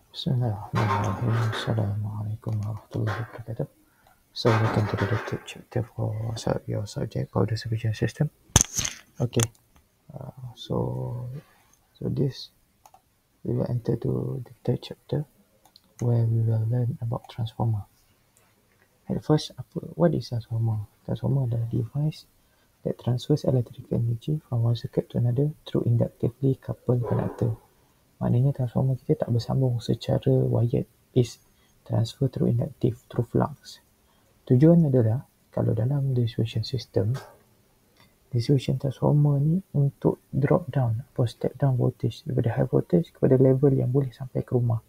Bismillahirrahmanirrahim. Assalamualaikum warahmatullahi wabarakatuh. So, welcome to the third chapter for your subject, Power Distribution System. Okay, so this, we will enter to the third chapter where we will learn about transformer. At first, what is transformer? Transformer adalah device that transfers electrical energy from one circuit to another through inductively coupled conductor. Maknanya transformer kita tak bersambung secara wired, is transfer through inductive, through flux. Tujuan adalah, kalau dalam distribution system, distribution transformer ni untuk drop down atau step down voltage daripada high voltage kepada level yang boleh sampai ke rumah.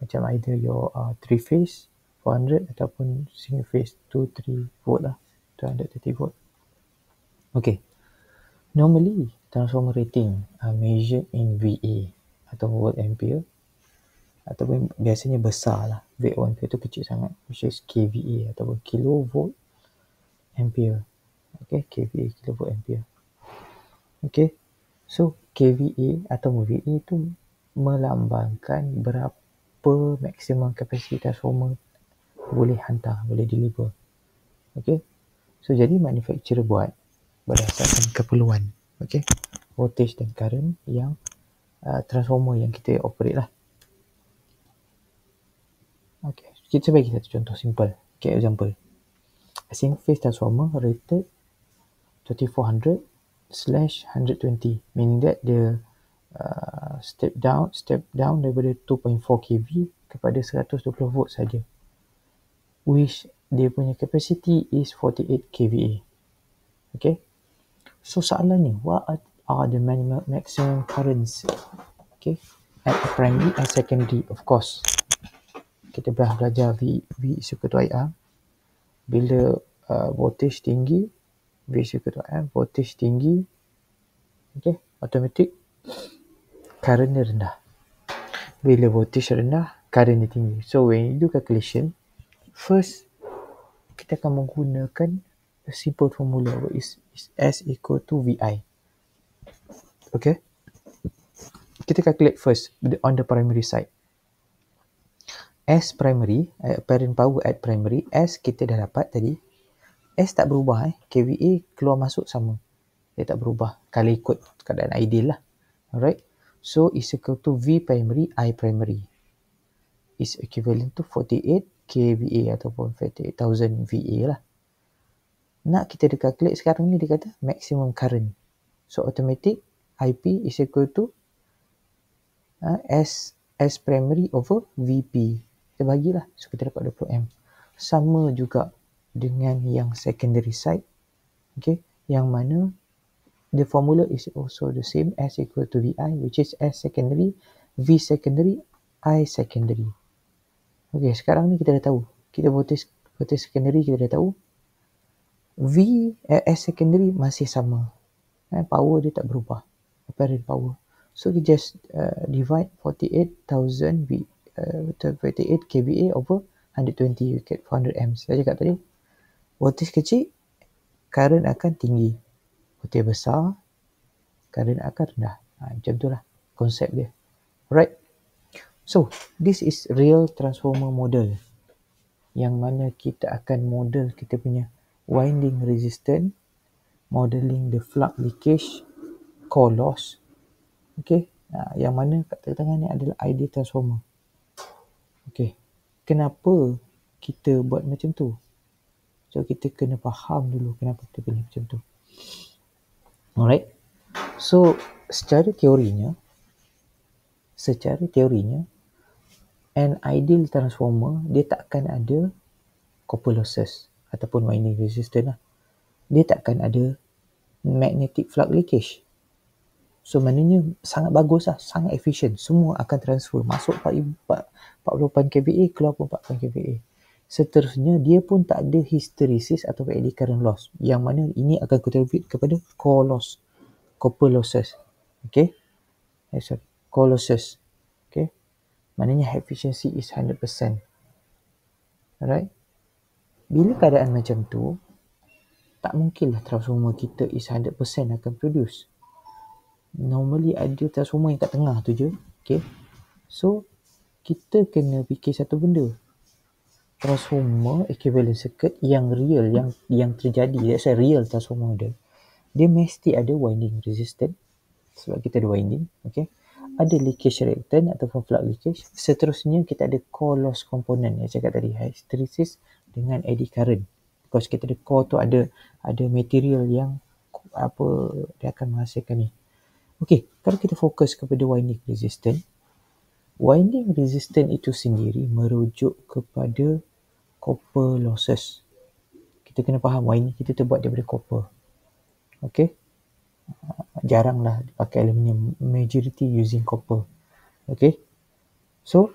Macam either your 3 phase 400 ataupun single phase 230 volt lah, 230 volt. Okay, normally transformer rating are measured in VA atau volt ampere, ataupun biasanya besar lah. VO ampere tu kecil sangat, which is kVA ataupun kilovolt ampere. Okay, kVA kilovolt ampere. Okay, so kVA atau VA tu melambangkan berapa maksimum kapasiti transformer boleh hantar, boleh deliver. Okay, so jadi manufacturer buat berdasarkan keperluan, okay, voltage dan current yang transformer yang kita operate lah. Okay, kita bagi satu contoh simple. Okay, example. A single phase transformer rated 2400/120, meaning that the step down daripada 2.4 kV kepada 120 volt saja, which dia punya capacity is 48 kVA. Okay, so soalannya, what are the maximum currents, okay, at primary and secondary? Of course, kita pernah belajar V is equal to IR. Bila voltage tinggi, V is equal to IR, voltage tinggi, okay, automatic current dia rendah. Bila voltage rendah, current dia tinggi. So when you do calculation, first kita akan menggunakan a simple formula, is S equal to VI. Okay, kita calculate first on the primary side. S primary, apparent power at primary, S kita dah dapat tadi. S tak berubah, kVA keluar masuk sama, dia tak berubah kalau ikut keadaan ideal lah. Alright, so is equal to V primary, I primary is equivalent to 48 kVA ataupun 48,000 VA lah. Nak kita calculate sekarang ni, dia kata maximum current, so automatic IP is equal to S primary over VP. Kita bagilah, so kita dapat 20 amp. Sama juga dengan yang secondary side, okay, yang mana the formula is also the same, S equal to VI, which is S secondary, V secondary, I secondary. Okay, sekarang ni kita dah tahu, kita voltage secondary kita dah tahu, S secondary masih sama, power dia tak berubah, apparent power. So we just divide 48,000 48 kVA over 120, you get 400 amps. Saya cakap tadi, voltage kecil, current akan tinggi. Voltage besar, current akan rendah. Macam tu lah konsep dia. Alright. So, this is real transformer model, yang mana kita akan model kita punya winding resistance, modeling the flux leakage, core loss. Okay, yang mana kat tengah ni adalah ideal transformer. Okay, kenapa kita buat macam tu? So, kita kena faham dulu kenapa kita pilih macam tu. Alright, so secara teorinya, an ideal transformer, dia takkan ada copper losses ataupun winding resistance lah. Dia takkan ada magnetic flux leakage. So maknanya sangat bagus lah, sangat efisien. Semua akan transfer, masuk 48 kVA, keluar pun 48 kVA. Seterusnya, dia pun tak ada hysteresis atau eddy current loss, yang mana ini akan contribute kepada core loss, copper losses. Okay, core losses. Okay, maknanya efficiency is 100%. Alright, bila keadaan macam tu, tak mungkinlah transformer kita is 100% akan produce. Normally ada transformer yang kat tengah tu je. Okay, so kita kena fikir satu benda. Transformer equivalent circuit yang real, yang terjadi, that's a real transformer model, dia mesti ada winding resistant sebab kita ada winding, okay? Ada leakage reactant ataupun flux leakage. Seterusnya kita ada core loss component yang cakap tadi, hysteresis dengan eddy current. Because kita ada core tu ada material yang dia akan menghasilkan ni. Okay, kalau kita fokus kepada winding resistant itu sendiri merujuk kepada copper losses. Kita kena faham winding kita terbuat daripada copper. Okay, jaranglah pakai aluminium, majority using copper. Okay, so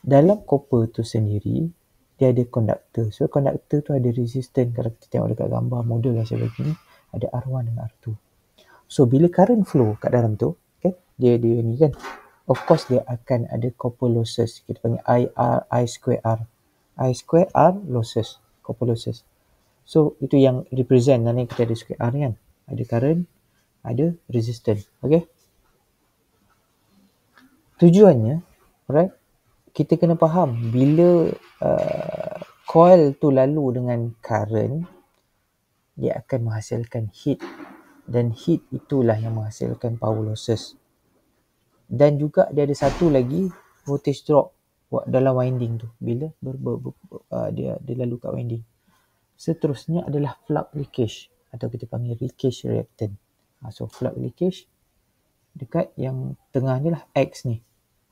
dalam copper tu sendiri dia ada conductor. So conductor tu ada resistance. Kalau kita tengok dekat gambar model yang saya bagi ni, ada R1 dan R2. So bila current flow kat dalam tu, okay, dia ni kan, of course dia akan ada copper losses. Kita panggil I square R losses, copper losses. So itu yang represent ni, kita ada square R kan, ada current, ada resistance. Okay, tujuannya, right, kita kena faham bila coil tu lalu dengan current, dia akan menghasilkan heat, dan heat itulah yang menghasilkan power losses. Dan juga dia ada satu lagi voltage drop dalam winding tu bila dia lalu kat winding. Seterusnya adalah flux leakage atau kita panggil leakage reactant. So flux leakage dekat yang tengah ni lah, X ni.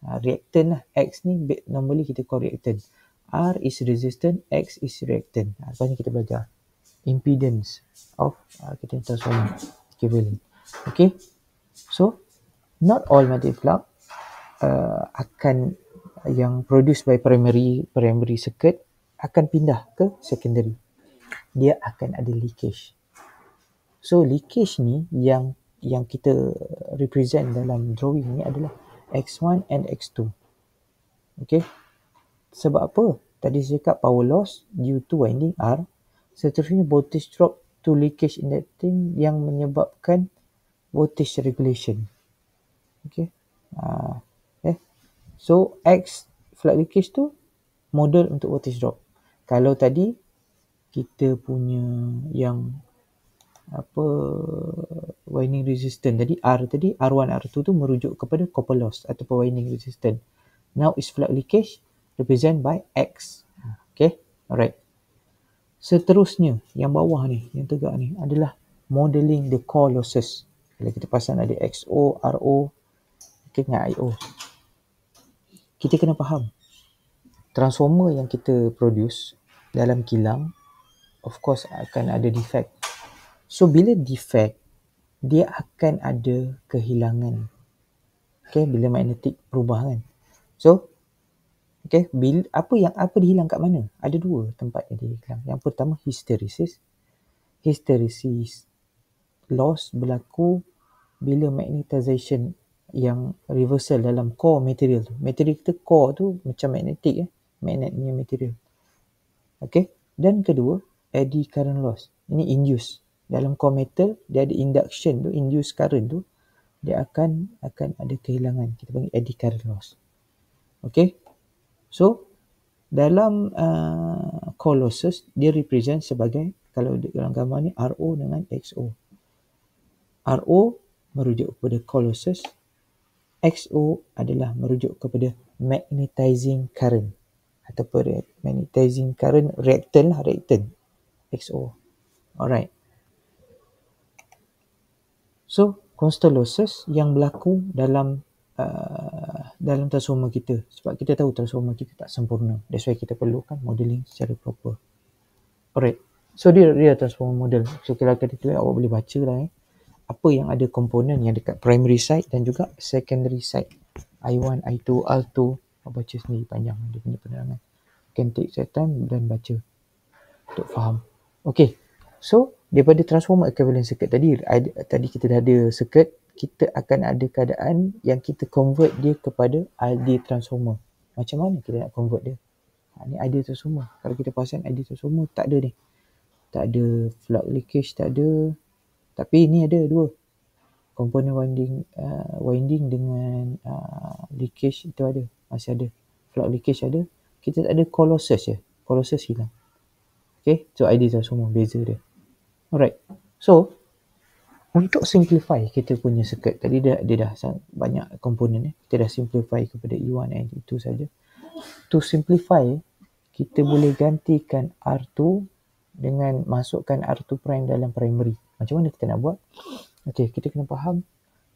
Reactant lah, X ni normally kita call reactant. R is resistant, X is reactant. Lepas ni kita belajar impedance of kita transformer equivalent. Okay, so not all magnetic flux akan yang produced by primary circuit akan pindah ke secondary. Dia akan ada leakage. So leakage ni yang kita represent dalam drawing ni adalah X1 and X2. Okay, sebab apa? Tadi saya cakap power loss due to winding R. Seterusnya voltage drop to leakage in that thing yang menyebabkan voltage regulation. Okay, so X flux leakage tu model untuk voltage drop. Kalau tadi kita punya yang winding resistance tadi, R1 R2 tu merujuk kepada copper loss ataupun winding resistance. Now is flux leakage represent by X. Okay, alright. Seterusnya yang bawah ni, yang tegak ni adalah modeling the core losses. Kalau kita pasang ada XO, RO, okay, dengan IO. Kita kena faham transformer yang kita produce dalam kilang of course akan ada defect. So bila defect, dia akan ada kehilangan. Okay, bila magnetik berubah kan. So okay, apa dihilang kat mana? Ada dua tempat yang dihilang. Yang pertama hysteresis. Hysteresis loss berlaku bila magnetization yang reversal dalam core material tu. Material kita core tu macam magnetik magnet punya material. Okay, dan kedua eddy current loss. Ini induce. Dalam core metal dia ada induction tu, induce current tu, dia akan ada kehilangan. Kita panggil eddy current loss. Okay, so dalam core losses dia represent sebagai, kalau dalam gambar ni RO dengan XO. RO merujuk kepada core losses, XO adalah merujuk kepada magnetizing current ataupun magnetizing current reactant XO. Alright. So constant losses yang berlaku dalam transformer kita, sebab kita tahu transformer kita tak sempurna, that's why kita perlukan modeling secara proper. Alright, so dia transformer model. So kalau kita tu awak boleh baca lah apa yang ada komponen yang dekat primary side dan juga secondary side, I1, I2, R2. Awak baca sendiri, panjang dia punya penerangan. Can take your time dan baca untuk faham. Okay, so daripada transformer equivalent circuit tadi kita dah ada circuit, kita akan ada keadaan yang kita convert dia kepada ideal transformer. Macam mana kita nak convert dia? Ni ideal transformer. Kalau kita pasang ideal transformer, tak ada ni. Tak ada flux leakage, tak ada. Tapi ni ada dua. Komponen winding dengan leakage itu ada. Masih ada. flux leakage ada, kita tak ada core losses je. Core losses hilang. Okay, so ID dah semua beza dia. Alright, so untuk simplify kita punya circuit, tadi dia dah banyak komponen kita dah simplify kepada E1 and E2 saja. To simplify, kita boleh gantikan R2 dengan masukkan R2 prime dalam primary. Macam mana kita nak buat? Okay, kita kena faham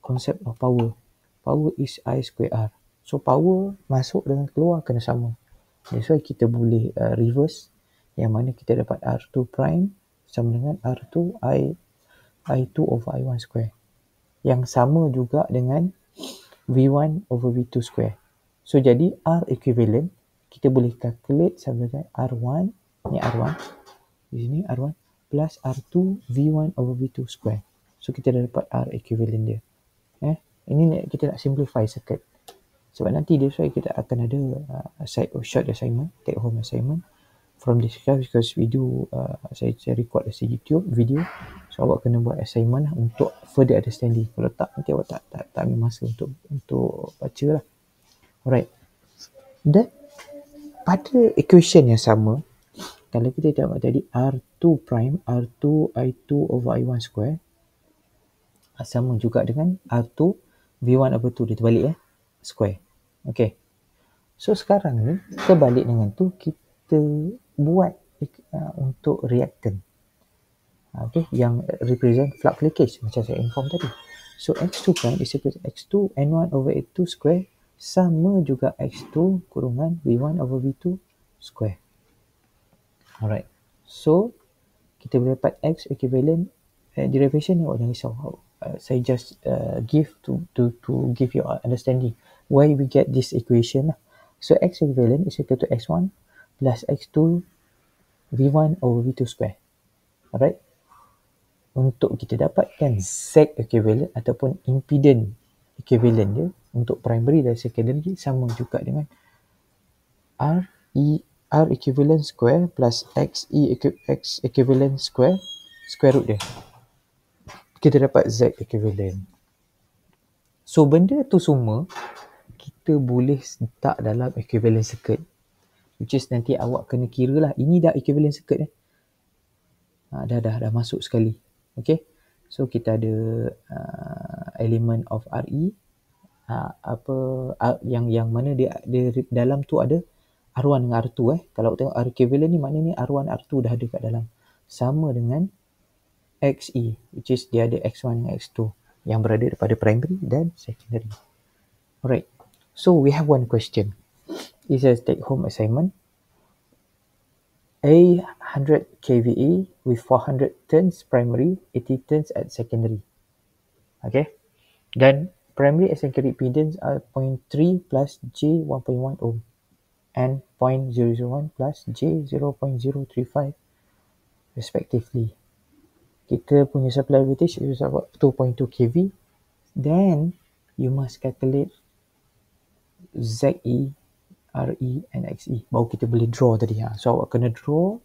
konsep of power. Power is I square R. So power masuk dengan keluar kena sama. That's why kita boleh reverse, yang mana kita dapat R2 prime sama dengan R2 I2 over I1 square. Yang sama juga dengan V1 over V2 square. So jadi R equivalent kita boleh calculate sama dengan R1, ni R1, di sini R1 plus R2 V1 over V2 square. So kita dah dapat R equivalent dia. Ini kita nak simplify circuit. Sebab nanti dia kita akan ada short assignment, take home assignment from this class, because we do saya record as a YouTube video. So awak kena buat assignment untuk further understanding. Kalau tak, nanti awak tak ambil masa untuk baca lah. Alright. Dan pada equation yang sama, kalau kita tengok tadi R2 prime, R2 I2 over I1 square sama juga dengan R2 V1 over 2, dia terbalik square. Okay. So sekarang ni terbalik dengan tu, kita buat untuk reactant. Okay, yang represent flux leakage macam saya inform tadi. So X2 prime is equal to X2 N1 over A2 square sama juga X2 kurungan V1 over V2 square. Alright. So kita boleh dapat X equivalent derivation ni, awak jangan risau. Saya just give to give you understanding why we get this equation lah. So X equivalent is equal to X1 plus X2 V1 over V2 square. Alright. Untuk kita dapatkan Z equivalent ataupun impedance equivalent dia untuk primary dan secondary sama juga dengan R equivalent square plus X equivalent square root dia. Kita dapat Z equivalent. So benda tu semua kita boleh letak dalam equivalent circuit, which is nanti awak kena kira lah, ini dah equivalent circuit dah masuk sekali. Okay, so kita ada element of RE, yang mana dia dalam tu ada R1 dengan R2 Kalau tengok R equivalent ni, maknanya R1 R2 dah ada kat dalam, sama dengan XE, which is dia ada X1 dengan X2 yang berada pada primary dan secondary. Alright, so we have one question. It says take home assignment. A 100 kVA with 400 turns primary, 80 turns at secondary. Okay, dan primary and secondary impedance are 0.3 plus J 1.1 ohm and 0.001 plus J 0.035 respectively. Kita punya supply voltage is about 2.2 kV. Then you must calculate ZE, RE and XE. Baru kita boleh draw tadi. So awak kena draw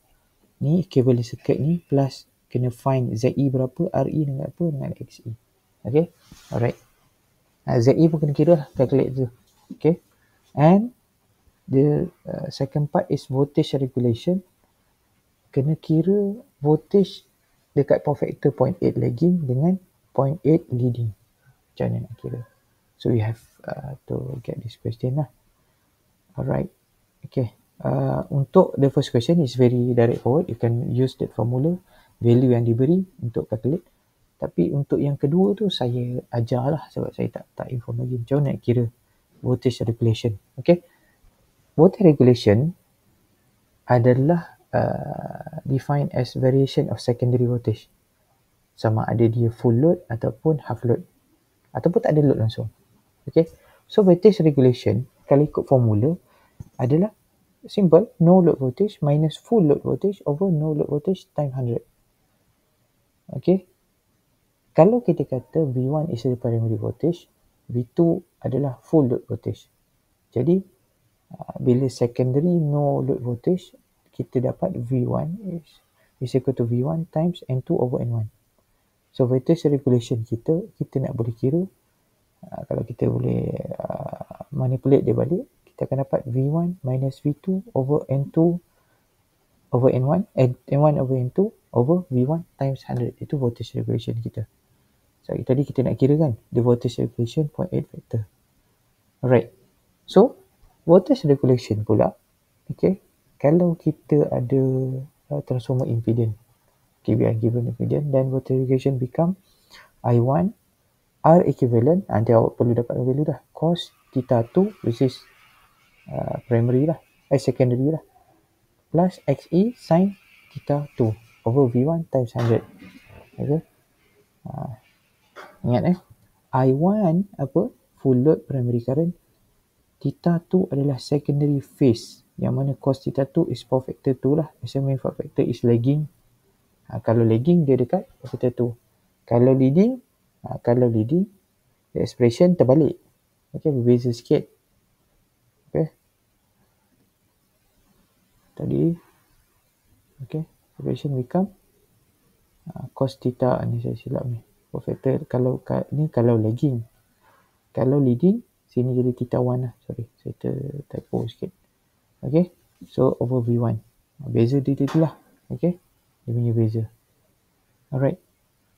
ni equivalent circuit ni, plus kena find ZE berapa, RE dengan apa, dengan XE. Okay, alright. ZE pun kena kira lah, calculate tu. Okay, and the second part is voltage regulation. Kena kira voltage dekat power factor 0.8 lagging dengan 0.8 leading. Macam mana nak kira? So we have to get this question lah. Alright. Okay. Untuk the first question is very direct forward. You can use that formula, value yang diberi untuk calculate. Tapi untuk yang kedua tu saya ajar lah, sebab saya tak inform lagi macam mana nak kira voltage regulation. Okay. Voltage regulation adalah defined as variation of secondary voltage. Sama ada dia full load ataupun half load, ataupun tak ada load langsung. Okay. So voltage regulation kalau ikut formula adalah simple, no load voltage minus full load voltage over no load voltage times 100. Okay. Kalau kita kata V1 is the primary voltage, V2 adalah full load voltage. Jadi bila secondary no load voltage, kita dapat V1 is equal to V1 times N2 over N1. So voltage regulation kita nak boleh kira, kalau kita boleh manipulate dia balik, kita akan dapat V1 minus V2 over N2 over N1, N1 over N2 over V1 times 100. Itu voltage regulation kita. So, tadi kita nak kira kan, the voltage regulation 0.8 factor. Alright. So, voltage regulation pula, okay, kalau kita ada transformer impedance, given impedance, then voltage regulation become I1 R equivalent, nanti awak perlu dapat value dah, cos theta 2 which is primary lah, secondary lah, plus XE sin theta 2 over V1 times 100. Okay. Ingat I1 apa? Full load primary current. Theta 2 adalah secondary phase, yang mana cos theta 2 is power factor 2 lah. Assuming power factor is lagging. Kalau lagging dia dekat power factor 2. Kalau leading, the expression terbalik. Okay, berbeza sikit. Okay. Tadi, okay, expression become cos theta, ni saya silap ni. Power factor kalau lagging. Kalau leading, sini jadi theta 1 lah. Sorry, saya typo sikit. Okay, so over V1. Beza dia itulah. Okay, dia punya beza. Alright.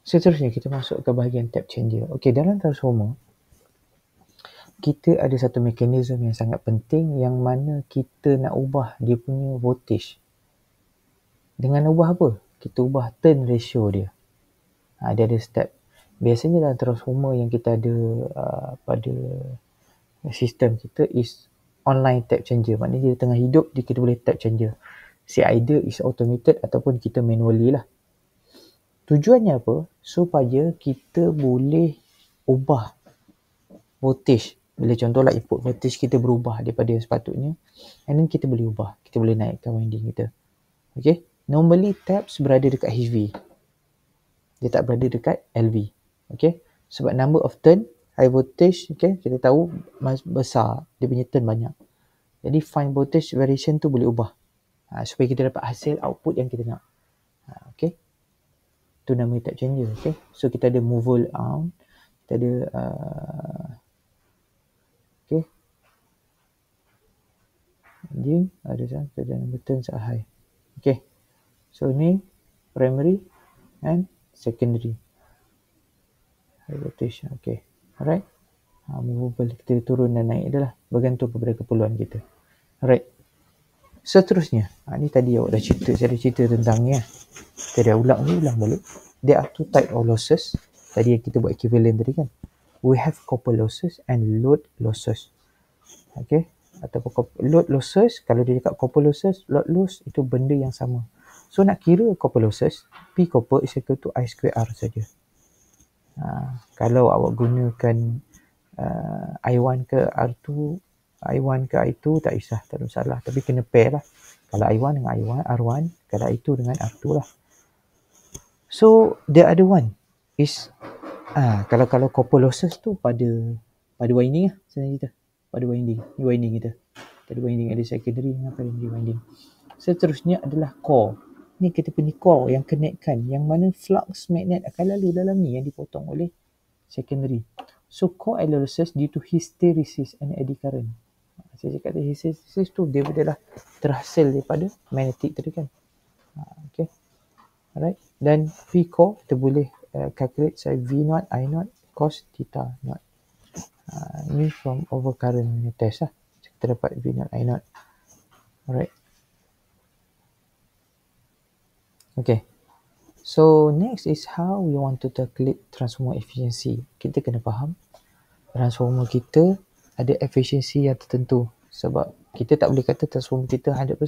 Seterusnya kita masuk ke bahagian tap changer. Okay, dalam transformer, kita ada satu mekanisme yang sangat penting yang mana kita nak ubah dia punya voltage. Dengan ubah apa? Kita ubah turn ratio dia. Dia ada step. Biasanya dalam transformer yang kita ada pada sistem kita is online tap changer. Maknanya dia tengah hidup, kita boleh tap changer. Either is automated ataupun kita manually lah. Tujuannya apa? Supaya kita boleh ubah voltage. Bila contohlah input voltage kita berubah daripada yang sepatutnya, and then kita boleh ubah. Kita boleh naikkan winding kita. Okay. Normally taps berada dekat HV. Dia tak berada dekat LV. Okay. Sebab number of turn, high voltage, okay, kita tahu besar. Dia punya turn banyak. Jadi fine voltage variation tu boleh ubah. Supaya kita dapat hasil output yang kita nak. Okay. Itu namanya tap changer. Okay. So kita ada mover arm. Kita ada okay. Dia ada kita ada number turns are high. Okay. So ni primary and secondary. High voltage. Okay. Alright. Movable kita turun dan naik adalah bergantung kepada keperluan kita. Alright. Seterusnya, ni tadi awak dah cerita, saya dah cerita tentang ni lah. Kita dah ulang balik. There are two type of losses. Tadi yang kita buat equivalent tadi kan. We have copper losses and load losses. Okay. Ataupun load losses, kalau dia cakap copper losses, load loss itu benda yang sama. So nak kira copper losses, P copper is equal to I square R saja. Kalau awak gunakan I1 ke R2, I1 ke I2 tak isah, tak ada masalah. Tapi kena pair lah. Kalau I1 dengan I1, R1, kalau I2 dengan R2 lah. So, the other one is, kalau copper losses tu pada winding lah, senang cerita. Pada winding. Ni winding kita. Tadi winding ada secondary dengan primary winding. Seterusnya adalah core. Ni kita punya core yang connectkan, yang mana flux magnet akan lalu dalam ni yang dipotong oleh secondary. So, core losses due to hysteresis and eddy current. Saya cakap tadi hysteresis tu dia adalah terhasil daripada magnetic tadi kan. Okay. Alright. Dan P core kita boleh calculate saya V0, I0, cos theta 0. Ni from overcurrent punya test lah. Kita dapat V0, I0. Alright. Okay. So, next is how we want to calculate transformer efficiency. Kita kena faham transformer kita ada efficiency yang tertentu. Sebab kita tak boleh kata transformer kita 100%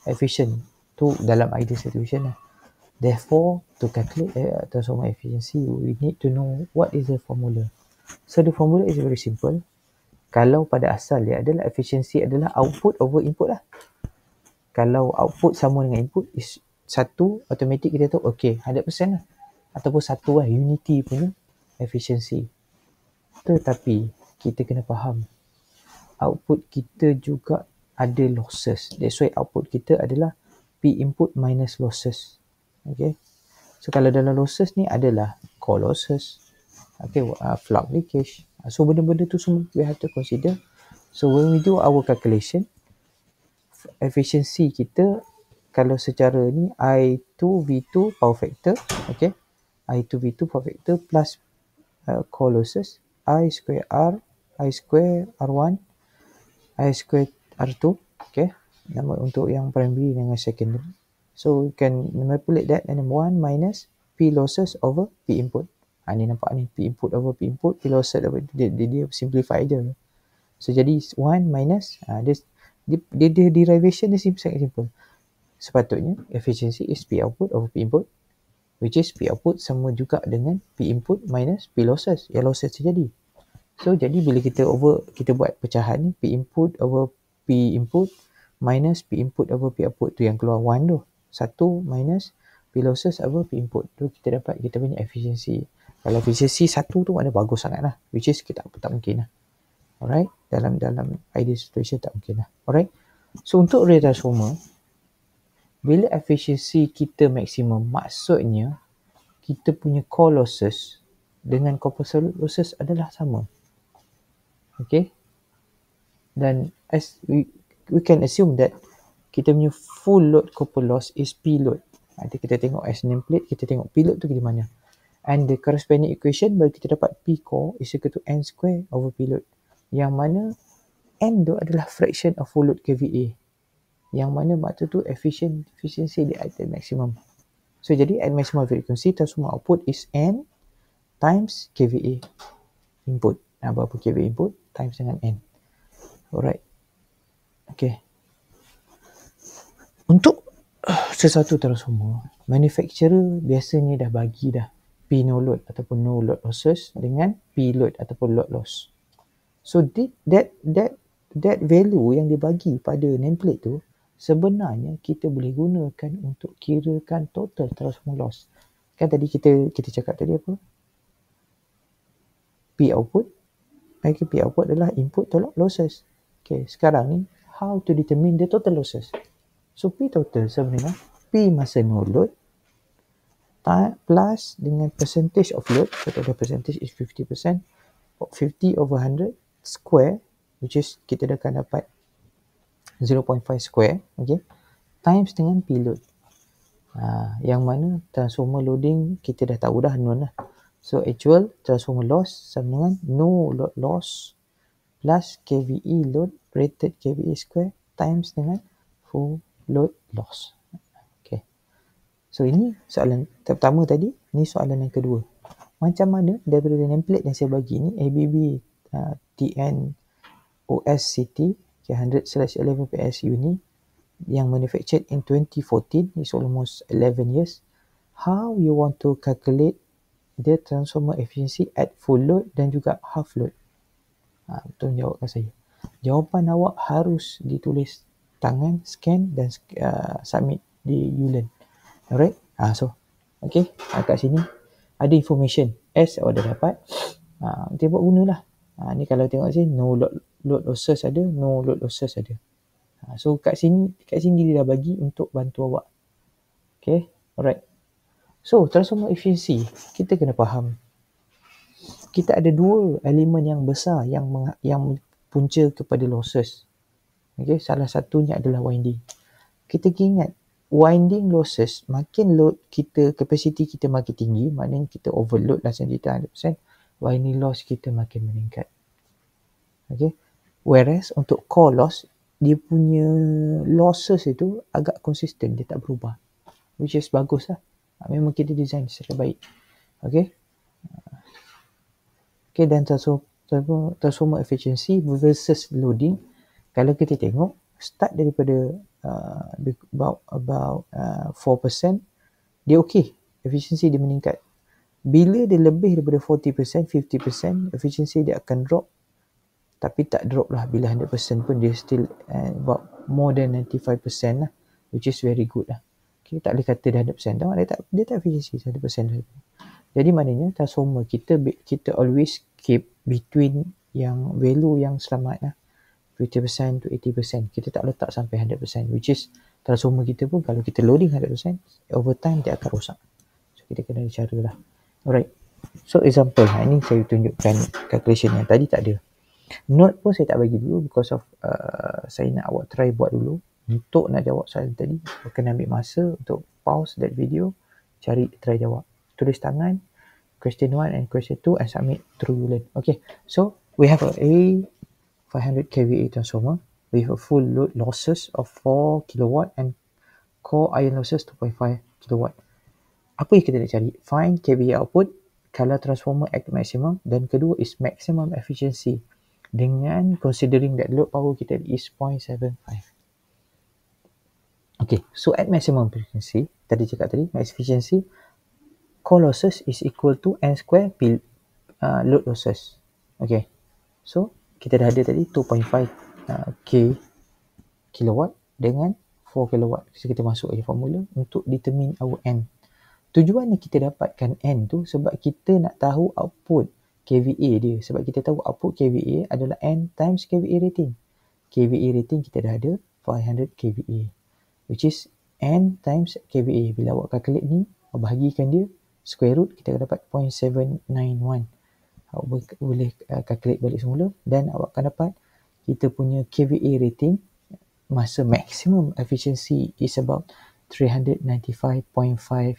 efficient. Tu dalam ideal situation lah. Therefore, to calculate transformer efficiency, we need to know what is the formula. So, the formula is very simple. Kalau pada asal dia adalah efficiency adalah output over input lah. Kalau output sama dengan input is satu, automatic kita tahu okay 100% lah. Ataupun satu lah, unity punya efficiency. Tetapi kita kena faham output kita juga ada losses. That's why output kita adalah P input minus losses. Okay. So kalau dalam losses ni adalah core losses, okay, flux leakage. So benda-benda tu semua we have to consider. So when we do our calculation, efficiency kita kalau secara ni I2V2 power factor, okay, I2V2 power factor plus core losses I square R, I square R1, I square R2, okay, nama untuk yang primary dengan secondary. So you can manipulate that, and then 1 minus P losses over P input. Ni nampak ni, P input over P input, P losses over, dia simplify je. So jadi 1 minus, dia derivation dia sangat simple. Sepatutnya efficiency is P output over P input, which is P output sama juga dengan P input minus P losses. Yang losses terjadi. So jadi bila kita buat pecahan ni, P input over P input minus P input over P output tu yang keluar 1 tu. 1 minus P losses over P input tu kita dapat kita punya efficiency. Kalau efficiency 1 tu mana bagus sangat lah. Which is kita tak mungkin lah. Alright. Dalam ideal situation tak mungkin lah. Alright. So untuk Fourier transformer, bila efficiency kita maksimum, maksudnya kita punya core losses dengan corpuscle losses adalah sama. Okay. Dan as we can assume that kita punya full load copper loss is P load. Nanti kita tengok as nameplate, kita tengok P load tu di mana. And the corresponding equation bagi kita dapat P core is equal to N square over P load. Yang mana N tu adalah fraction of full load KVA. Yang mana maksud tu efficiency dia at the maximum. So jadi at maximum frequency, transformer output is N times KVA input. Berapa KVA input times dengan N. Alright. Okay. Untuk sesuatu transformer, manufacturer biasanya dah bagi dah P no load ataupun no load losses dengan P load ataupun load loss. So that value yang dibagi pada nameplate tu sebenarnya kita boleh gunakan untuk kirakan total transformer loss. Kan tadi kita cakap tadi apa? P output. P output adalah input tolak losses. Okay, sekarang ni how to determine the total losses. So P total sebenarnya P masa no load plus dengan percentage of load. So the percentage is 50%, 50 over 100 square, which is kita dah akan dapat 0.5 square, okay, times dengan P load. Yang mana transformer loading kita dah tahu dah known lah. So actual transformer loss sama dengan no load loss plus KVE load rated KVA square times dengan full load loss. Okay. So ini soalan pertama tadi, ni soalan yang kedua. Macam mana daripada nameplate yang saya bagi ni, ABB TN OSCT 100/11 PSU ni yang manufactured in 2014, is almost 11 years. How you want to calculate the transformer efficiency at full load dan juga half load? Betul jawabkan saya. Jawapan awak harus ditulis tangan, scan dan submit di Ulearn. Alright. So okay, kat sini ada information S awak dah dapat. Nanti buat gunalah. Ni kalau tengok sini no load losses ada, no load losses ada. So kat sini dia dah bagi untuk bantu awak. Okay. Alright. So transformer efficiency kita kena faham. Kita ada dua elemen yang besar yang punca kepada losses. Okay, salah satunya adalah winding. Kita ingat winding losses, makin load kita, capacity kita makin tinggi, maknanya kita overload lah senjata 100%, winding loss kita makin meningkat. Okay. Whereas untuk core loss, dia punya losses itu agak konsisten, dia tak berubah. Which is bagus lah. Memang kita design secara baik. Okay. Okay, dan transformer efficiency versus loading. Kalau kita tengok, start daripada about 4%, dia okay. Efficiency dia meningkat. Bila dia lebih daripada 40%, 50%, efficiency dia akan drop. Tapi tak drop lah. Bila 100% pun dia still about more than 95% lah. Which is very good lah. Okay, tak boleh kata dia 100%. Dia tak efficiency 100%. Jadi maknanya transformer kita always keep between yang value yang selamat lah. 50% to 80%. Kita tak letak sampai 100%. Which is transformer kita pun kalau kita loading 100%, over time dia akan rosak. So kita kena cara lah. Alright. So example, ini saya tunjukkan calculation yang tadi tak ada. Note pun saya tak bagi dulu because of saya nak awak try buat dulu. Untuk nak jawab soalan tadi, kena ambil masa untuk pause that video, try jawab. Tulis tangan, question 1 and question 2 and submit through Ulearn. Okay, so we have a 500 kVA transformer with a full load losses of 4 kilowatt and core iron losses 2.5 kilowatt. Apa yang kita nak cari? Find kVA output kalau transformer at maximum, dan kedua is maximum efficiency dengan considering that load power kita is 0.75. Okay, so at maximum efficiency, max efficiency, core losses is equal to N square load losses. Okay, so kita dah ada tadi 2.5 kilowatt dengan 4 kilowatt. So kita masuk je formula untuk determine our N. Tujuan yang kita dapatkan N tu sebab kita nak tahu output kVA dia. Sebab kita tahu output kVA adalah N times kVA rating. kVA rating kita dah ada 500 kVA. Which is N times kVA. Bila awak calculate ni, bahagikan dia square root, kita akan dapat 0.791. Awak boleh calculate balik semula dan awak akan dapat kita punya kVA rating masa maximum efficiency is about 395.5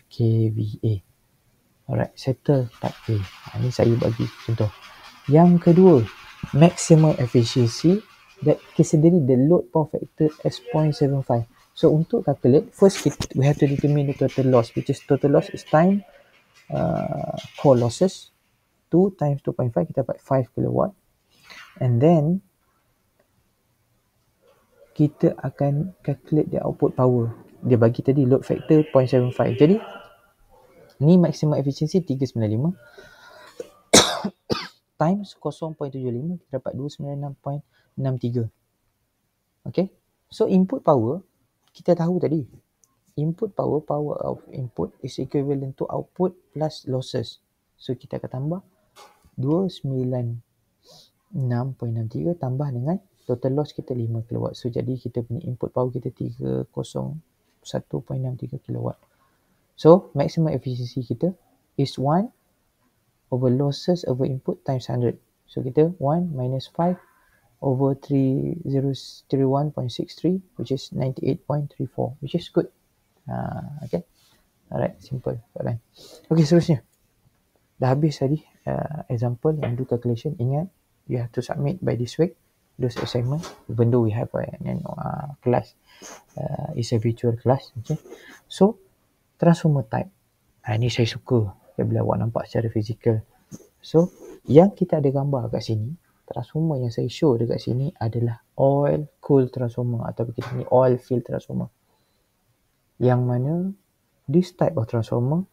kVA. Alright, settle part A. Ini saya bagi contoh. Yang kedua, maximum efficiency that considering the load power factor as 0.75. So untuk calculate, first we have to determine the total loss, which is total loss is time core losses 2 times 2.5, kita dapat 5 kilowatt. And then kita akan calculate the output power. Dia bagi tadi load factor 0.75. Jadi ni maximum efficiency 395 times 0.75, kita dapat 296.63. Okay, so input power kita tahu tadi, input power of input is equivalent to output plus losses. So kita akan tambah 296.63 tambah dengan total loss kita 5 kilowatt. So jadi kita punya input power kita 301.63 kilowatt. So maximum efficiency kita is 1 over losses over input times 100. So kita 1 minus 5 over 3031.63, which is 98.34, which is good. Okay, alright, simple soalan. Okay, seterusnya dah habis tadi example and do calculation. Ingat, you have to submit by this week those assignment, even though we have class, it's a virtual class. Okay, so transformer type, ini saya suka bila awak nampak secara fizikal. So yang kita ada gambar kat sini, transformer yang saya show dekat sini adalah oil cool transformer atau kita ni oil field transformer, yang mana this type of transformer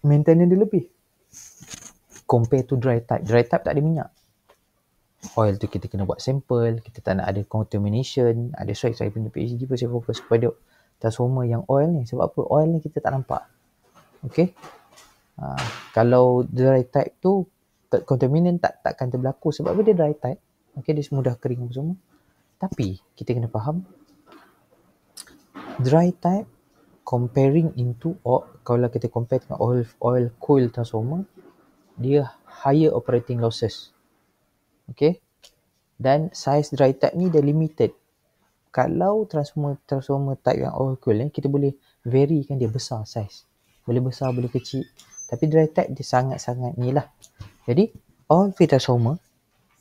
maintenance dia lebih compare to dry type. Dry type tak ada minyak, oil tu kita kena buat sampel, kita tak nak ada contamination. Ada saya punya PhD pun saya fokus kepada transformer yang oil ni. Sebab apa? Oil ni kita tak nampak. Okay, kalau dry type tu contaminant takkan terberlaku sebab dia dry type. Okay, dia mudah kering apa semua. Tapi kita kena faham, dry type comparing into kalau kita compare dengan oil coil transformer, dia higher operating losses. Okay, dan size dry type ni dia limited. Kalau transformer type yang oil coil ni, kita boleh vary kan dia besar size. Boleh besar, boleh kecil. Tapi dry type dia sangat-sangat ni lah. Jadi oil field transformer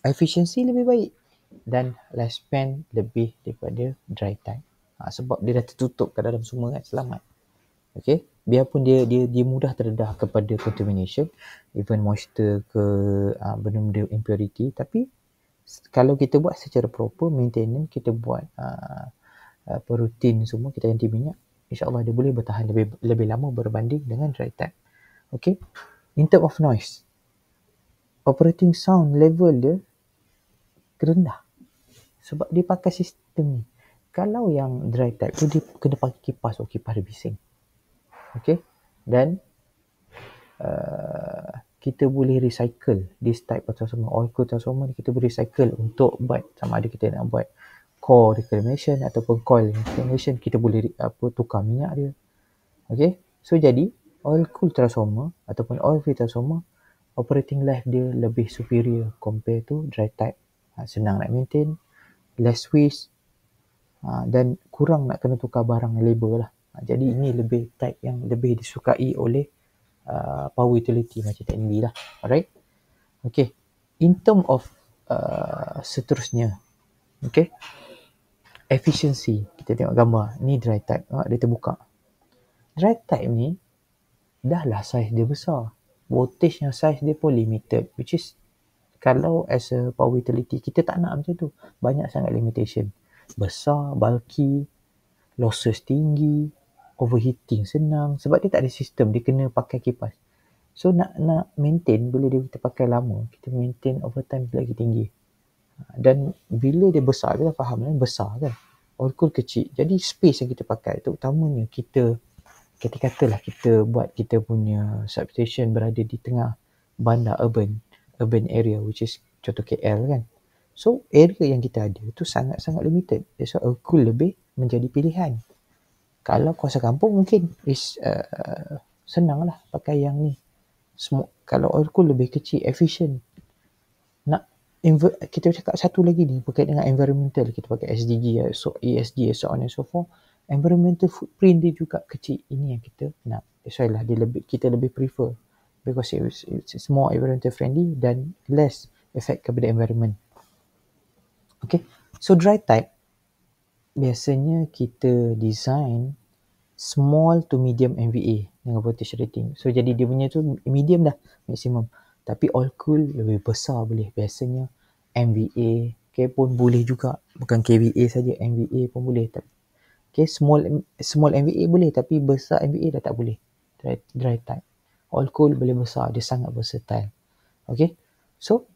efficiency lebih baik dan lifespan lebih daripada dry type. Sebab dia dah tertutup kat dalam semua kan, selamat. Okay, biarpun dia mudah terdedah kepada contamination, even moisture ke benda-benda impurity, tapi kalau kita buat secara proper maintenance, kita buat rutin semua, kita ganti minyak, insyaAllah dia boleh bertahan lebih lama berbanding dengan dry type. Okay, in term of noise, operating sound level dia rendah sebab dia pakai sistem ni. Kalau yang dry type tu dia kena pakai kipas, kipas dia bising. Okay, dan kita boleh recycle this type of transformer, oil coil transformer ni kita boleh recycle untuk buat, sama ada kita nak buat core reclamation ataupun coil reclamation, kita boleh tukar minyak dia. Okay, so jadi oil cool transformer ataupun oil field transformer operating life dia lebih superior compare to dry type. Senang nak maintain, less waste, dan kurang nak kena tukar barang labor lah. Jadi ini lebih type yang lebih disukai oleh power utility macam TNB lah. Alright. Okay. In term of seterusnya, okay, efficiency. Kita tengok gambar. Ni dry type. Dia terbuka. Dry type ni dah lah size dia besar. Voltage yang size dia pun limited, which is kalau as a power utility kita tak nak macam tu. Banyak sangat limitation. Besar, bulky, losses tinggi, overheating senang sebab dia tak ada sistem, dia kena pakai kipas. So nak maintain bila kita pakai lama, kita maintain overtime lagi tinggi. Dan bila dia besar, kita faham kan besar kan. Oil cool kecil. Jadi space yang kita pakai tu utamanya kita katalah kita buat kita punya substation berada di tengah bandar urban area which is contoh KL kan. So area yang kita ada tu sangat-sangat limited. That's why oil cool lebih menjadi pilihan. Kalau kawasan kampung mungkin is senang lah pakai yang ni. Kalau oil cool lebih kecil, efficient. Kita cakap satu lagi ni berkaitan dengan environmental, kita pakai SDG, so ESG, so on and so forth. Environmental footprint dia juga kecil. Ini yang kita nak. That's why lah kita lebih prefer because it's more environmental friendly dan less effect kepada environment. Okay, so dry type biasanya kita design small to medium MVA dengan voltage rating. So jadi dia punya tu medium dah maksimum. Tapi oil cool lebih besar boleh. Biasanya MVA pun boleh juga. Bukan KVA saja, MVA pun boleh. Okay, small MVA boleh tapi besar MVA dah tak boleh. Dry type. Oil cool boleh besar. Dia sangat versatile. Okay. So,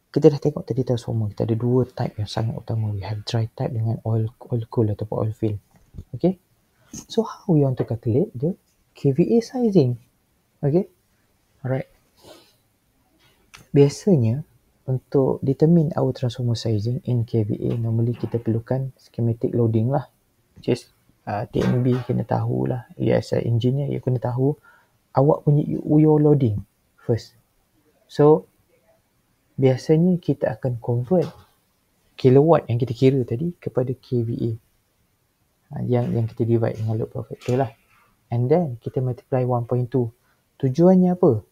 kita dah tengok tadi transformer. Kita ada dua type yang sangat utama. We have dry type dengan oil cool ataupun oil fill. Okay. So, how we want to calculate the KVA sizing? Okay. Alright. Biasanya, untuk determine our transformer sizing in KVA, normally kita perlukan schematic loading lah. Which is TNB kena tahu lah. You as an engineer, you kena tahu awak punya your loading first. So, biasanya kita akan convert kilowatt yang kita kira tadi kepada KVA. Yang kita divide dengan load power factor lah. And then, kita multiply 1.2. Tujuannya apa?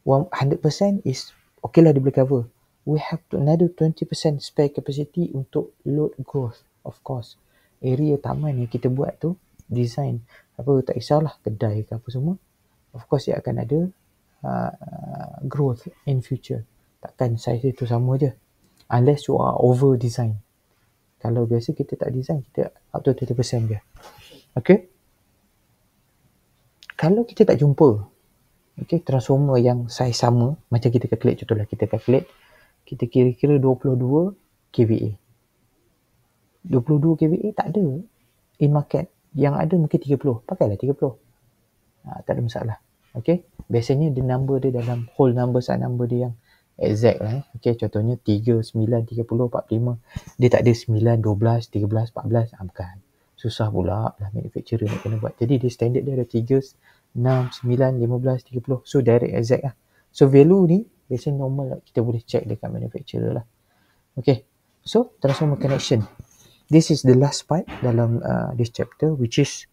100% is okay lah dia boleh cover. We have to another 20% spare capacity untuk load growth. Of course, area taman yang kita buat tu design tak kisahlah kedai ke apa semua. Of course dia akan ada growth in future. Takkan size itu sama je. Unless you are over design. Kalau biasa kita tak design, kita up to 30% je. Okay. Kalau kita tak jumpa transformer yang size sama, macam kita calculate, contohlah kita calculate, kita kira-kira 22 kVA. 22 kVA tak ada in market. Yang ada mungkin 30. Pakailah 30. Tak ada masalah. Okay. Biasanya the number dia dalam whole number dia yang exact lah. Okay. Contohnya 3, 9, 30, 45. Dia tak ada 9, 12, 13, 14. Bukan. Susah pula lah manufacturer nak kena buat. Jadi dia standard dia ada 3, 6, 9, 15, 30. So direct exact lah. So value ni biasanya normal lah. Kita boleh check dekat manufacturer lah. Okay. So transformer connection. This is the last part dalam this chapter, which is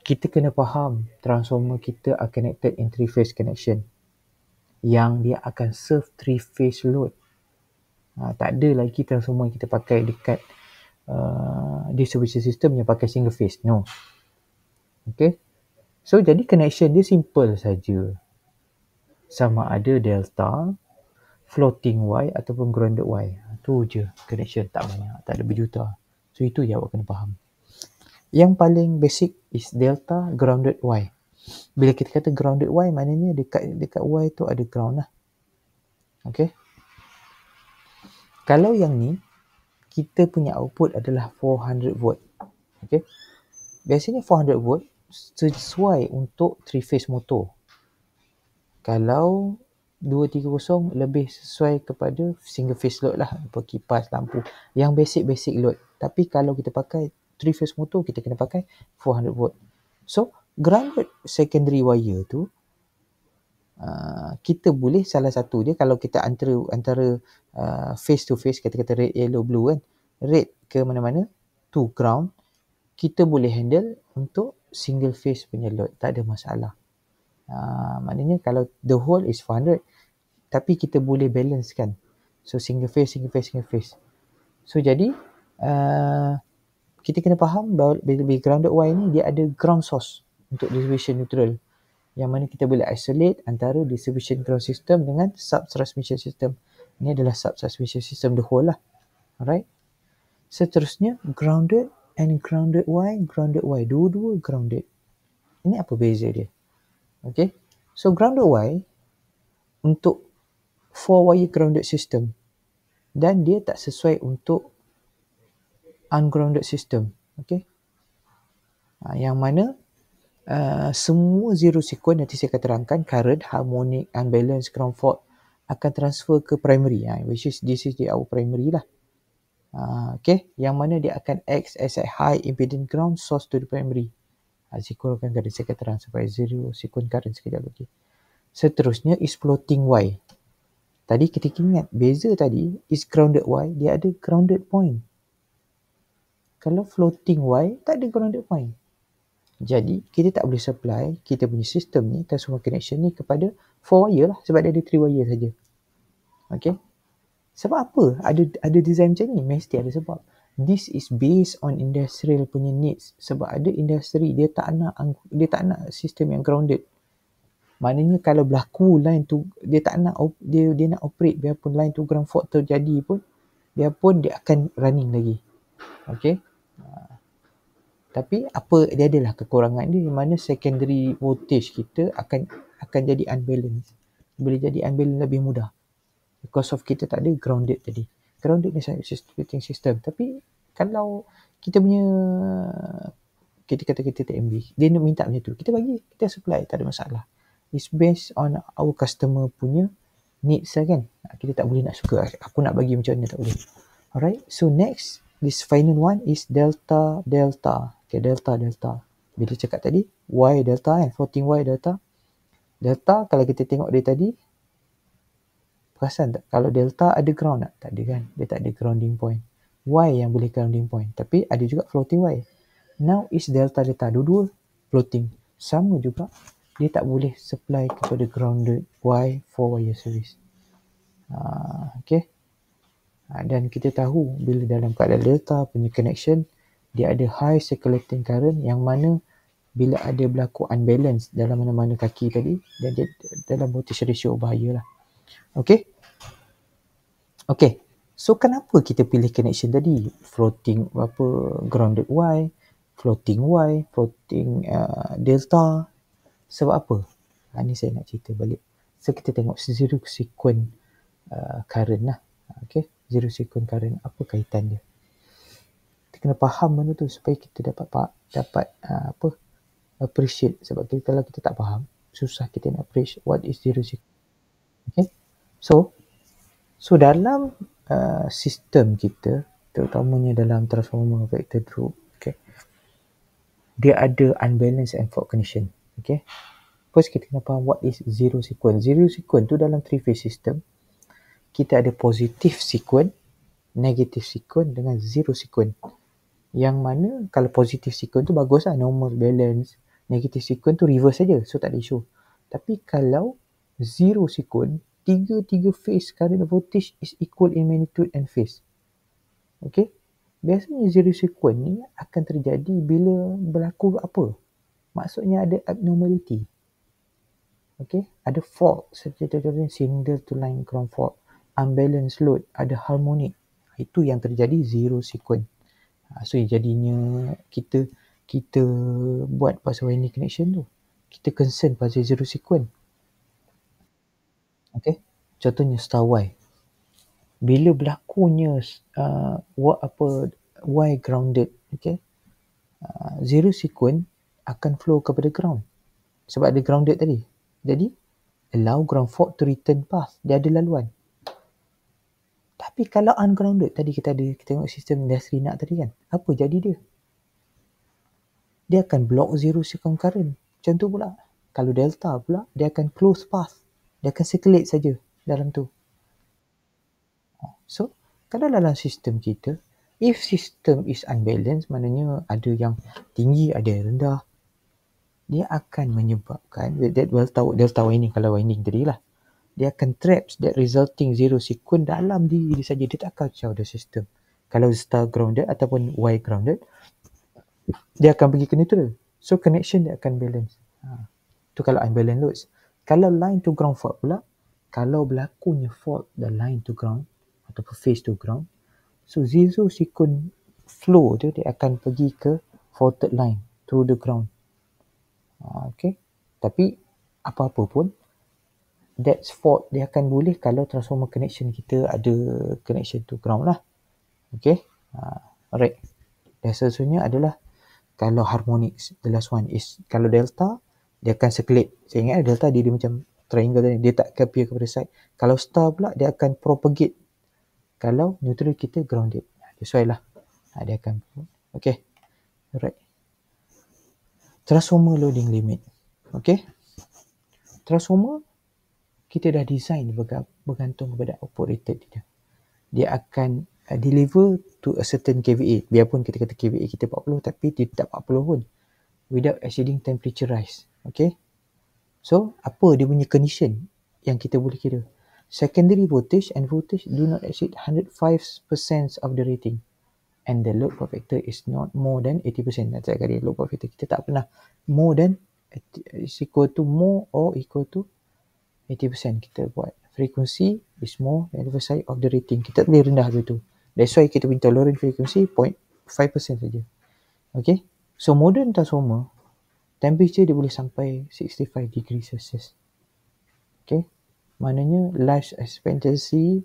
kita kena faham transformer kita are connected in 3-phase connection. Yang dia akan serve 3-phase load. Tak ada lagi transformer yang kita pakai dekat distribution system yang pakai single phase. No. Okay. So, jadi connection dia simple saja. Sama ada delta, floating Y ataupun grounded Y. Tu je connection, tak banyak. Tak ada berjuta. So, itu je awak kena faham. Yang paling basic is delta grounded Y. Bila kita kata grounded Y, maknanya dekat Y tu ada ground lah. Okay. Kalau yang ni, kita punya output adalah 400 volt. Okay. Biasanya 400 volt sesuai untuk 3-phase motor. Kalau 230 lebih sesuai kepada single phase load lah. Kipas, lampu. Yang basic load. Tapi kalau kita pakai 3-phase motor, kita kena pakai 400 volt. So, grounded secondary wire tu, kita boleh salah satu dia, kalau kita antara face to face, kata-kata red, yellow, blue kan, red ke mana-mana, to ground, kita boleh handle untuk single phase punya load, tak ada masalah. Maknanya kalau the whole is 400, tapi kita boleh balance kan, so single phase. So jadi kita kena faham bahawa grounded wire ni dia ada ground source untuk distribution neutral, yang mana kita boleh isolate antara distribution ground system dengan sub-transmission system. Ini adalah sub-transmission system the whole lah. Alright. Seterusnya, grounded and grounded wire. Dua-dua grounded. Ini apa beza dia? Okay. So, grounded wire untuk 4-wire grounded system, dan dia tak sesuai untuk ungrounded system. Okay. Yang mana semua zero sequence, nanti saya akan terangkan, current, harmonic, unbalanced, ground fault akan transfer ke primary, which is this is our primary lah. Okay, yang mana dia akan act as a high impedance ground source to the primary. Saya akan terang sampai zero sequence current sekejap lagi. Seterusnya is floating wire. Tadi kita ingat beza tadi is grounded wire, dia ada grounded point. Kalau floating wire tak ada grounded point. Jadi, kita tak boleh supply kita punya sistem ni, transformer connection ni kepada 4 wire lah, sebab dia ada 3 wire saja. Okay. Sebab apa? Ada design macam ni, mesti ada sebab. This is based on industrial punya needs. Sebab ada industri, dia tak nak sistem yang grounded. Maknanya kalau berlaku line tu, dia tak nak, dia nak operate, biarpun line tu ground fault terjadi pun, biarpun dia akan running lagi. Okay. Tapi apa, dia adalah kekurangan dia, di mana secondary voltage kita akan jadi unbalanced. Boleh jadi unbalanced lebih mudah because of kita tak ada grounded tadi. Grounded ni splitting system. Tapi kalau kita punya, kita kata kita TMB, dia nak minta macam tu, kita bagi, kita supply, tak ada masalah. It's based on our customer punya needs lah kan. Kita tak boleh nak suka, aku nak bagi macam ni, tak boleh. Alright, so next, this final one is delta. Okay, delta. Bila cakap tadi, Y delta kan, floating Y delta. Delta, kalau kita tengok dari tadi, perasan tak? Kalau delta ada ground tak? Tak ada kan? Dia tak ada grounding point. Y yang boleh grounding point. Tapi ada juga floating Y. Now is delta. Dua-dua floating. Sama juga, dia tak boleh supply kepada grounded Y for wire service. Okay. Dan kita tahu bila dalam keadaan delta punya connection, dia ada high circulating current, yang mana bila ada berlaku unbalance dalam mana-mana kaki tadi, dan dia dalam voltage ratio bahaya lah. Okay. So kenapa kita pilih connection tadi? Floating grounded Y, floating Y, floating delta. Sebab apa? Ni saya nak cerita balik. So kita tengok zero sequence current lah. Okay. Zero sequence current, apa kaitan dia? Kita kena faham benda tu supaya kita dapat appreciate. Sebab kalau kita tak faham, susah kita nak appreciate what is zero sequence. Okay. So dalam sistem kita, terutamanya dalam transformer vector group, okay, dia ada unbalanced and fault condition. Okay. First kita kena faham what is zero sequence. Zero sequence tu dalam 3-phase system, kita ada positive sequence, negative sequence dengan zero sequence. Yang mana kalau positive sequence tu bagus lah, normal, balance. Negative sequence tu reverse saja, so tak ada isu. Tapi kalau zero sequence, tiga phase current voltage is equal in magnitude and phase. Okay. Biasanya zero sequence ni akan terjadi bila berlaku apa? Maksudnya ada abnormality. Okay. Ada fault, seperti single to line ground fault, unbalanced load, ada harmonic. Itu yang terjadi zero sequence. So jadinya kita buat pasal winding connection tu, kita concern pasal zero sequence. Okay. Contohnya star Y. Bila berlakunya Y grounded, okay, zero sequence akan flow kepada ground. Sebab ada grounded tadi. Jadi, allow ground fault to return path. Dia ada laluan. Tapi kalau ungrounded, tadi kita tengok sistem industri nak tadi kan, apa jadi dia? Dia akan block zero sequence current. Macam tu pula. Kalau delta pula, dia akan close path. Dia akan circulate saja dalam tu. So, kalau dalam sistem kita, if system is unbalanced, maknanya ada yang tinggi, ada yang rendah, dia akan menyebabkan that delta winding, kalau winding tadi lah, dia akan traps that resulting zero sequence dalam diri dia saja. Dia tak kacau the system. Kalau star grounded ataupun Y grounded, dia akan pergi ke neutral. So connection dia akan balance. Tu kalau unbalanced loads. Kalau line to ground fault pula, kalau berlakunya fault the line to ground ataupun phase to ground, so zero sequence flow tu dia akan pergi ke faulted line through the ground. Okay. Tapi apa-apa pun, that's fault dia akan boleh kalau transformer connection kita ada connection to ground lah. Okay. Alright. Dan seterusnya adalah kalau harmonics, the last one is kalau delta, dia akan circulate. Saya ingat delta dia macam triangle tadi, dia tak appear kepada side. Kalau star pula, dia akan propagate. Kalau neutral kita grounded. That's why lah. Dia akan. Okay. Alright. Transformer loading limit. Okay. Transformer, kita dah design bergantung kepada output rated dia. Dia akan deliver to a certain kVA. Biarpun kita kata kVA kita 40, tapi dia tak 40 pun. Without exceeding temperature rise. Okay. So, apa dia punya condition yang kita boleh kira? Secondary voltage and voltage do not exceed 105% of the rating. And the load power factor is not more than 80%. Nanti kali load power factor kita tak pernah more than is equal to more or equal to 80%. Kita buat frequency is more than the side of the rating. Kita boleh rendah tu. That's why kita punya tolerant frequency 0.5% saja. Okay. So modern transformer, temperature dia boleh sampai 65 degree Celsius. Okay. Maknanya life expectancy,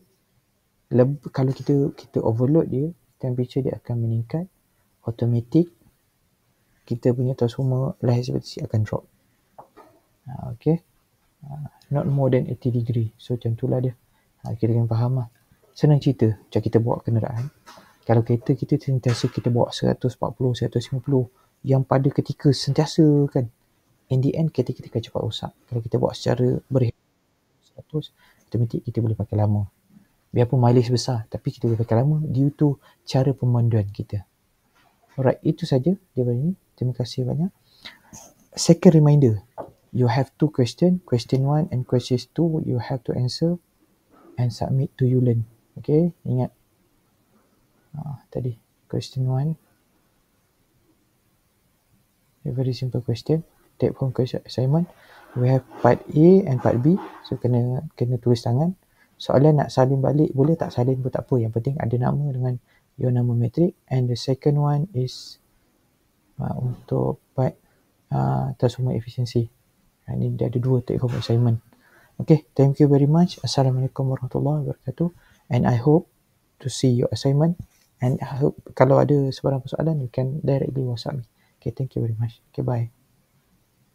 kalau kita overload dia, temperature dia akan meningkat. Automatic, kita punya transformer life expectancy akan drop. Okay. Not more than 80 degree. So macam tu lah dia. Kita kena faham lah. Senang cerita, macam kita bawa kenderaan. Kalau kereta kita sentiasa kita bawa 140, 150, yang pada ketika sentiasa kan, in the end kereta kita akan cepat rosak. Kalau kita bawa secara berhemat 100, automatik kita boleh pakai lama. Biarpun mileage besar, tapi kita boleh pakai lama due to cara pemanduan kita. Alright, itu saja daripada ini. Terima kasih banyak. Second reminder, you have two questions. Question 1 and question 2, you have to answer and submit to ULearn. Okay, ingat. Tadi, question 1. A very simple question. Take home question assignment. We have part A and part B. So, kena tulis tangan. Soalan nak salin balik, boleh tak salin pun tak apa. Yang penting ada nama dengan your nama metrik. And the second one is untuk part transformer efficiency. Ini dia ada 2 take home assignment. Okay, thank you very much. Assalamualaikum warahmatullahi wabarakatuh. And I hope to see your assignment. And I hope kalau ada sebarang persoalan, you can directly WhatsApp me. Okay, thank you very much. Okay, bye.